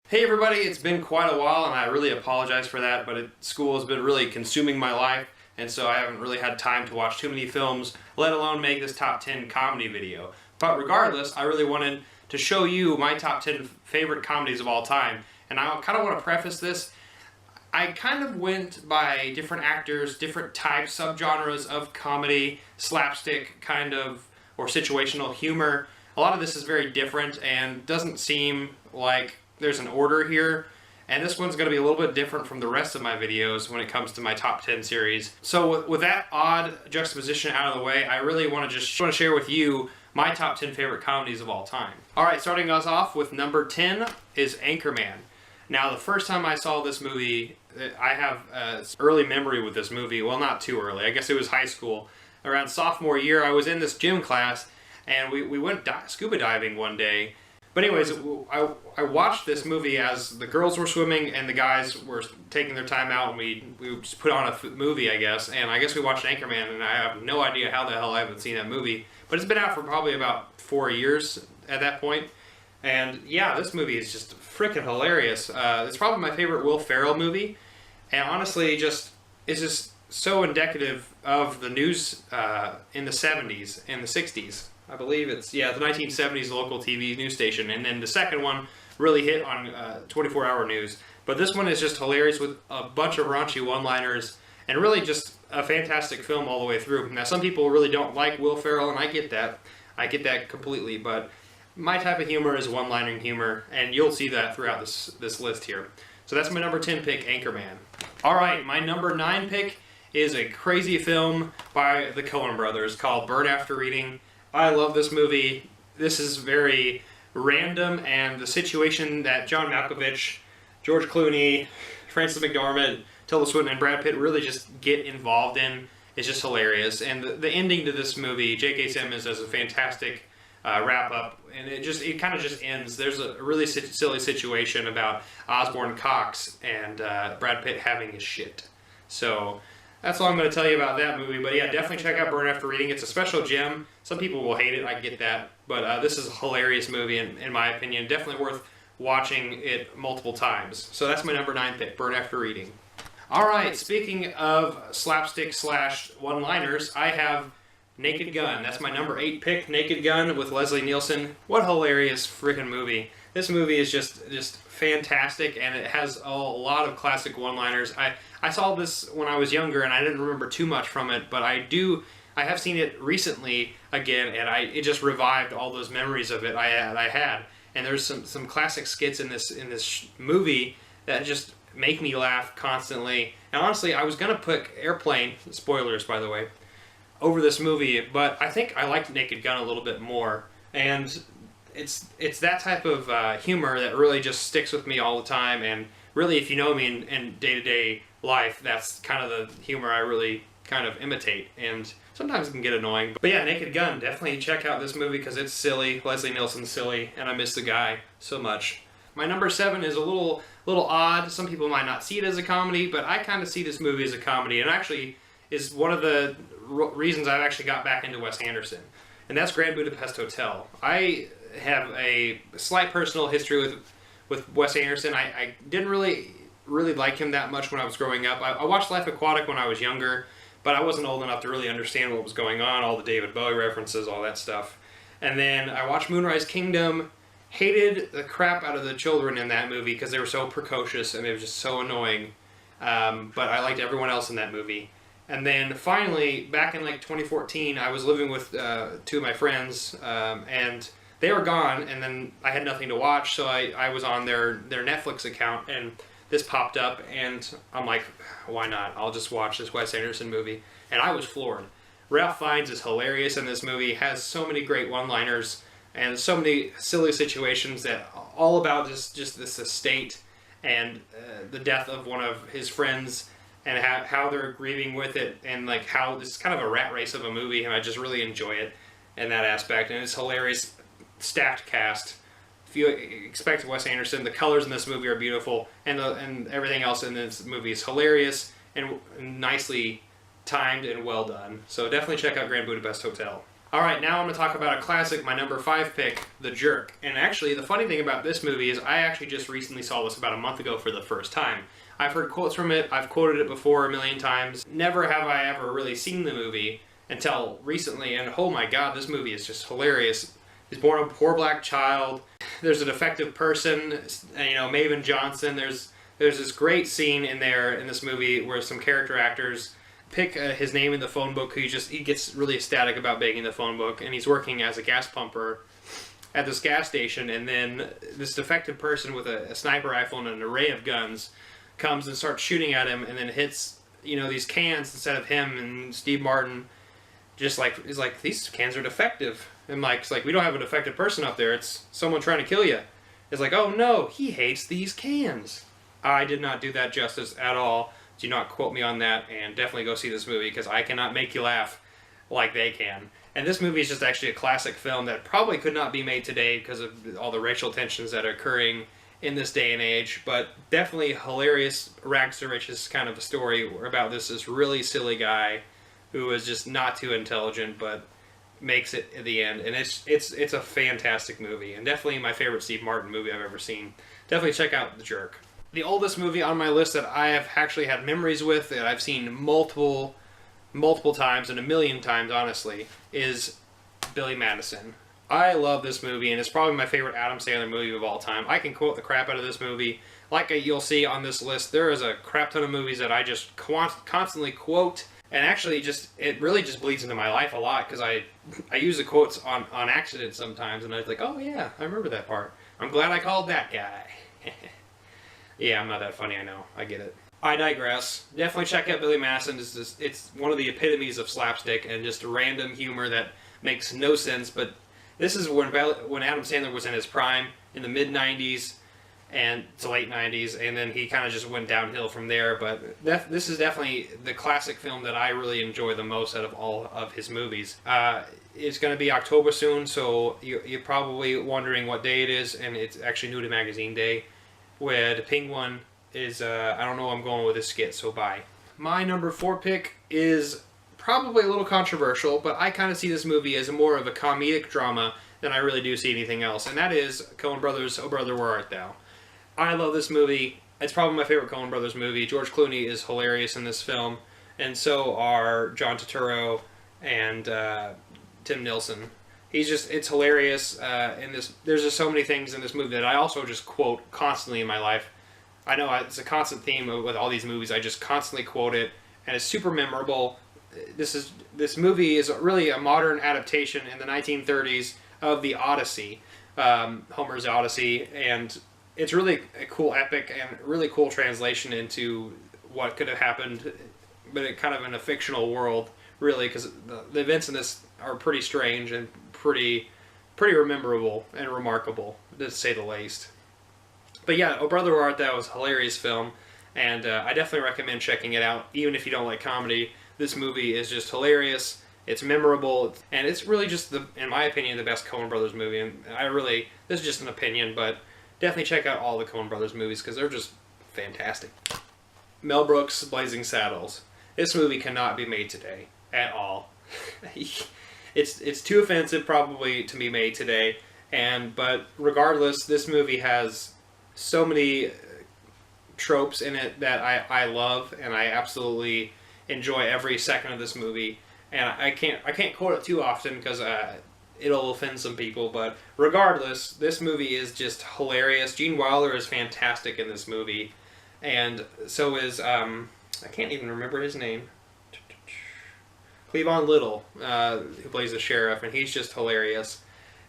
Hey everybody, it's been quite a while and I really apologize for that, but school has been really consuming my life, and so I haven't really had time to watch too many films, let alone make this top 10 comedy video. But regardless, I really wanted to show you my top 10 favorite comedies of all time, and I kind of want to preface this. I kind of went by different actors, different types, subgenres of comedy, slapstick kind of, or situational humor. A lot of this is very different and doesn't seem like there's an order here, and this one's going to be a little bit different from the rest of my videos when it comes to my top 10 series. So with that odd juxtaposition out of the way, I really want to share with you my top 10 favorite comedies of all time. Alright, starting us off with number 10 is Anchorman. Now, the first time I saw this movie, I have early memory with this movie. Well, not too early. I guess it was high school. Around sophomore year, I was in this gym class, and we went scuba diving one day. But anyways, I watched this movie as the girls were swimming and the guys were taking their time out, and we just put on a movie, I guess. And I guess we watched Anchorman, and I have no idea how the hell I haven't seen that movie. But it's been out for probably about 4 years at that point. And yeah, this movie is just freaking hilarious. It's probably my favorite Will Ferrell movie. And honestly, it's just so indicative of the news in the 70s and the 60s. I believe it's, the 1970s local TV news station. And then the second one really hit on 24-hour news. But this one is just hilarious with a bunch of raunchy one-liners and really just a fantastic film all the way through. Now, some people really don't like Will Ferrell, and I get that. I get that completely. But my type of humor is one-liner humor, and you'll see that throughout this list here. So that's my number 10 pick, Anchorman. All right, my number 9 pick is a crazy film by the Coen brothers called Burn After Reading. I love this movie. This is very random, and the situation that John Malkovich, George Clooney, Frances McDormand, Tilda Swinton, and Brad Pitt really just get involved in is just hilarious. And the ending to this movie, J.K. Simmons does a fantastic wrap-up, and it kind of just ends. There's a really silly situation about Osborne Cox and Brad Pitt having his shit. So that's all I'm going to tell you about that movie. But yeah, definitely check out Burn After Reading. It's a special gem. Some people will hate it, I get that. But this is a hilarious movie, in my opinion. Definitely worth watching it multiple times. So that's my number 9 pick, Burn After Reading. Alright, speaking of slapstick / one-liners, I have Naked Gun. That's my number 8 pick, Naked Gun with Leslie Nielsen. What a hilarious freaking movie. This movie is just fantastic, and it has a lot of classic one-liners. I saw this when I was younger, and I didn't remember too much from it, but I have seen it recently again, and it just revived all those memories of it I had. And there's some classic skits in this movie that just make me laugh constantly. And honestly, I was gonna put Airplane, spoilers by the way, over this movie, but I think I liked Naked Gun a little bit more. And it's that type of humor that really just sticks with me all the time. And really, if you know me in day-to-day life, that's kind of the humor I really kind of imitate, and sometimes it can get annoying. But yeah, Naked Gun, definitely check out this movie because it's silly. Leslie Nielsen's silly, and I miss the guy so much. My number 7 is a little odd. Some people might not see it as a comedy, but I kind of see this movie as a comedy, and actually is one of the reasons I've actually got back into Wes Anderson, and that's Grand Budapest Hotel. I have a slight personal history with Wes Anderson. I didn't really like him that much when I was growing up. I watched Life Aquatic when I was younger, but I wasn't old enough to really understand what was going on, all the David Bowie references, all that stuff. And then I watched Moonrise Kingdom, hated the crap out of the children in that movie because they were so precocious and they were just so annoying. But I liked everyone else in that movie. And then finally, back in like 2014, I was living with 2 of my friends, and they were gone, and then I had nothing to watch, so I was on their Netflix account, and this popped up, and I'm like, why not? I'll just watch this Wes Anderson movie. And I was floored. Ralph Fiennes is hilarious in this movie, has so many great one-liners, and so many silly situations that all about just this estate and the death of one of his friends, and how they're grieving with it, and like how this is kind of a rat race of a movie, and I just really enjoy it in that aspect. And it's hilarious, stacked cast. If you expect Wes Anderson, the colors in this movie are beautiful, and everything else in this movie is hilarious and nicely timed and well done. So definitely check out Grand Budapest Hotel. Alright, now I'm going to talk about a classic, my number 5 pick, The Jerk. And actually, the funny thing about this movie is I actually just recently saw this about a month ago for the first time. I've heard quotes from it, I've quoted it before a million times. Never have I ever really seen the movie until recently, and oh my god, this movie is just hilarious. He's born a poor black child, there's a defective person, Maven Johnson, there's this great scene in there in this movie where some character actors pick his name in the phone book. He gets really ecstatic about being in the phone book, and he's working as a gas pumper at this gas station, and then this defective person with a sniper rifle and an array of guns comes and starts shooting at him, and then hits these cans instead of him. And Steve Martin is like, these cans are defective. And Mike's like, we don't have a defective person up there, it's someone trying to kill you. It's like, oh no, he hates these cans. I did not do that justice at all. Do not quote me on that, and definitely go see this movie, because I cannot make you laugh like they can. And this movie is just actually a classic film that probably could not be made today because of all the racial tensions that are occurring in this day and age, but definitely hilarious, rags to riches kind of a story about this really silly guy who is just not too intelligent, but makes it at the end. And it's a fantastic movie, and definitely my favorite Steve Martin movie I've ever seen. Definitely check out The Jerk. The oldest movie on my list that I have actually had memories with, that I've seen multiple times, and a million times, honestly, is Billy Madison. I love this movie, and it's probably my favorite Adam Sandler movie of all time. I can quote the crap out of this movie. Like you'll see on this list, there is a crap ton of movies that I just constantly quote, and actually it really just bleeds into my life a lot, because I use the quotes on accident sometimes, and I was like, oh yeah, I remember that part. I'm glad I called that guy. Yeah, I'm not that funny, I know. I get it. I digress. Definitely check out Billy Madison. It's one of the epitomes of slapstick and just random humor that makes no sense, but this is when Adam Sandler was in his prime, in the mid-90s and to late 90s, and then he kind of just went downhill from there. But this is definitely the classic film that I really enjoy the most out of all of his movies. It's going to be October soon, so you're probably wondering what day it is, and it's actually Nudie Magazine Day, where the penguin is, I don't know where I'm going with this skit, so bye. My number 4 pick is probably a little controversial, but I kind of see this movie as more of a comedic drama than I really do see anything else, and that is Coen Brothers' Oh Brother, Where Art Thou? I love this movie. It's probably my favorite Coen Brothers movie. George Clooney is hilarious in this film, and so are John Turturro and Tim Nilsson. It's hilarious, and there's just so many things in this movie that I also just quote constantly in my life. I know it's a constant theme with all these movies. I just constantly quote it, and it's super memorable. This movie is really a modern adaptation in the 1930s of the Odyssey, Homer's Odyssey, and it's really a cool epic and really cool translation into what could have happened, but kind of in a fictional world, really, because the events in this are pretty strange and pretty memorable and remarkable, to say the least. But yeah, Oh Brother, Where Art Thou was a hilarious film, and I definitely recommend checking it out, even if you don't like comedy. This movie is just hilarious, it's memorable, and it's really just, in my opinion, the best Coen Brothers movie. And this is just an opinion, but definitely check out all the Coen Brothers movies, because they're just fantastic. Mel Brooks' Blazing Saddles. This movie cannot be made today, at all. It's too offensive probably to be made today, but regardless, this movie has so many tropes in it that I love, and I absolutely enjoy every second of this movie. And I can't quote it too often because it'll offend some people, but regardless, this movie is just hilarious. Gene Wilder is fantastic in this movie, and so is I can't even remember his name. Cleavon Little, who plays the sheriff, and he's just hilarious.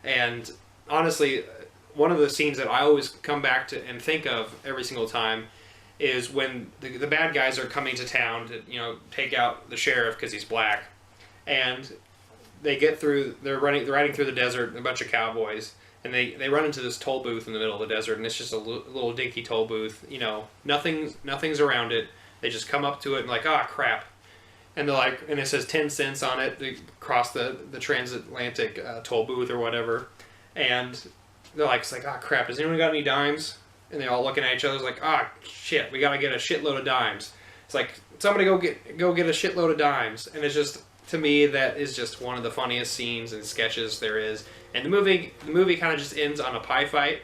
And honestly, one of the scenes that I always come back to and think of every single time is when the bad guys are coming to town to take out the sheriff because he's black, and they're riding through the desert, a bunch of cowboys, and they run into this toll booth in the middle of the desert, and it's just a little dinky toll booth. Nothing's around it. They just come up to it and like, ah, crap. And they're like, and it says 10 cents on it to cross the transatlantic toll booth or whatever. And they're like, it's like, ah, crap, has anyone got any dimes? And they're all looking at each other, like, ah, shit, we gotta get a shitload of dimes. It's like, somebody go get a shitload of dimes. And it's just to me that is just one of the funniest scenes and sketches there is. And the movie kind of just ends on a pie fight,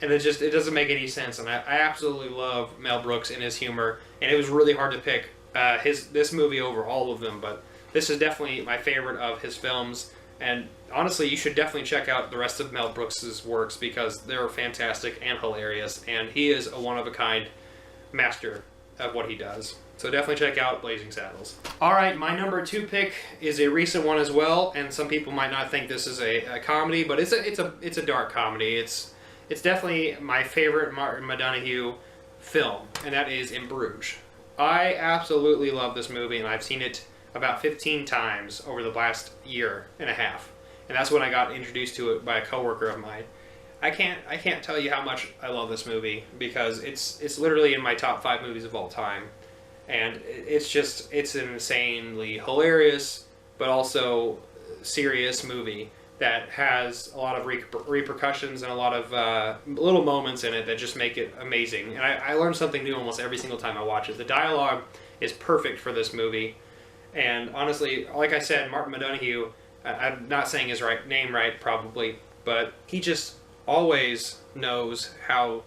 and it doesn't make any sense. And I absolutely love Mel Brooks and his humor, and it was really hard to pick this movie over all of them, but this is definitely my favorite of his films. And honestly, you should definitely check out the rest of Mel Brooks' works because they're fantastic and hilarious, and he is a one-of-a-kind master of what he does. So definitely check out Blazing Saddles. All right, my number 2 pick is a recent one as well, and some people might not think this is a comedy, but it's a dark comedy. It's definitely my favorite Martin McDonagh film, and that is In Bruges. I absolutely love this movie, and I've seen it about 15 times over the last year and a half, and that's when I got introduced to it by a coworker of mine. I can't tell you how much I love this movie because it's literally in my top 5 movies of all time. And it's an insanely hilarious, but also serious movie that has a lot of repercussions and a lot of little moments in it that just make it amazing. And I learn something new almost every single time I watch it. The dialogue is perfect for this movie. And honestly, like I said, Martin McDonagh, I'm not saying his name right probably, but he just always knows how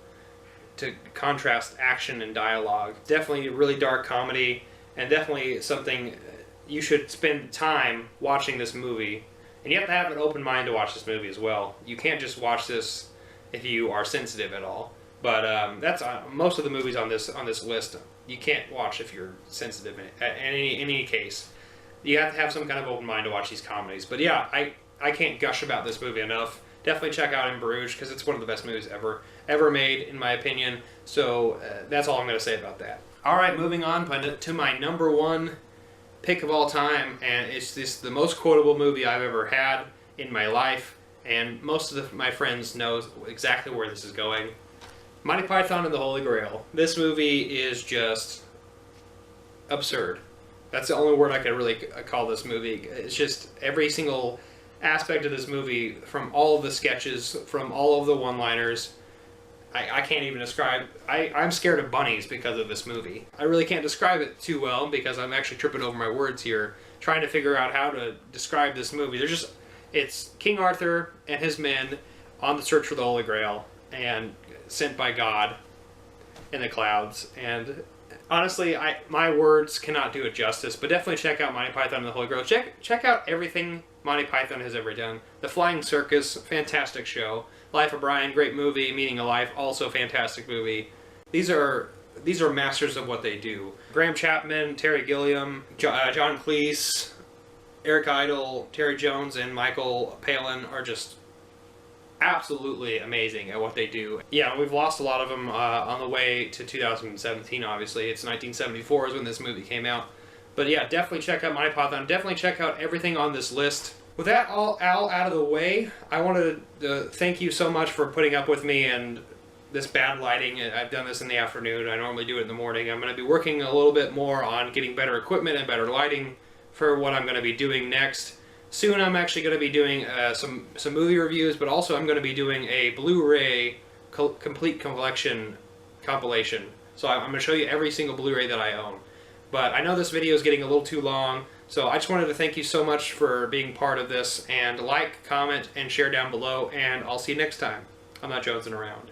to contrast action and dialogue. Definitely a really dark comedy, and definitely something you should spend time watching this movie. And you have to have an open mind to watch this movie as well. You can't just watch this if you are sensitive at all. But that's most of the movies on this list you can't watch if you're sensitive in any case. You have to have some kind of open mind to watch these comedies. But yeah, I can't gush about this movie enough. Definitely check out In Bruges because it's one of the best movies ever made, in my opinion. So that's all I'm going to say about that. All right, moving on to my number 1 pick of all time, and it's the most quotable movie I've ever had in my life, and most of my friends know exactly where this is going. Monty Python and the Holy Grail. This movie is just absurd. That's the only word I could really call this movie. It's just every single aspect of this movie, from all of the sketches, from all of the one-liners, I can't even describe. I'm scared of bunnies because of this movie. I really can't describe it too well because I'm actually tripping over my words here, trying to figure out how to describe this movie. It's King Arthur and his men on the search for the Holy Grail and sent by God in the clouds. And honestly, my words cannot do it justice, but definitely check out Monty Python and the Holy Grail. Check out everything Monty Python has ever done. The Flying Circus, fantastic show. Life of Brian, great movie. Meaning of Life, also fantastic movie. These are masters of what they do. Graham Chapman, Terry Gilliam, John Cleese, Eric Idle, Terry Jones, and Michael Palin are just absolutely amazing at what they do. Yeah, we've lost a lot of them on the way to 2017, obviously. It's 1974 is when this movie came out. But yeah, definitely check out Monty Python. Definitely check out everything on this list. With that all out of the way, I wanted to thank you so much for putting up with me and this bad lighting. I've done this in the afternoon. I normally do it in the morning. I'm going to be working a little bit more on getting better equipment and better lighting for what I'm going to be doing next. Soon I'm actually going to be doing some movie reviews, but also I'm going to be doing a Blu-ray complete collection compilation. So I'm going to show you every single Blu-ray that I own. But I know this video is getting a little too long, so I just wanted to thank you so much for being part of this, and like, comment, and share down below, and I'll see you next time. I'm not jonesing around.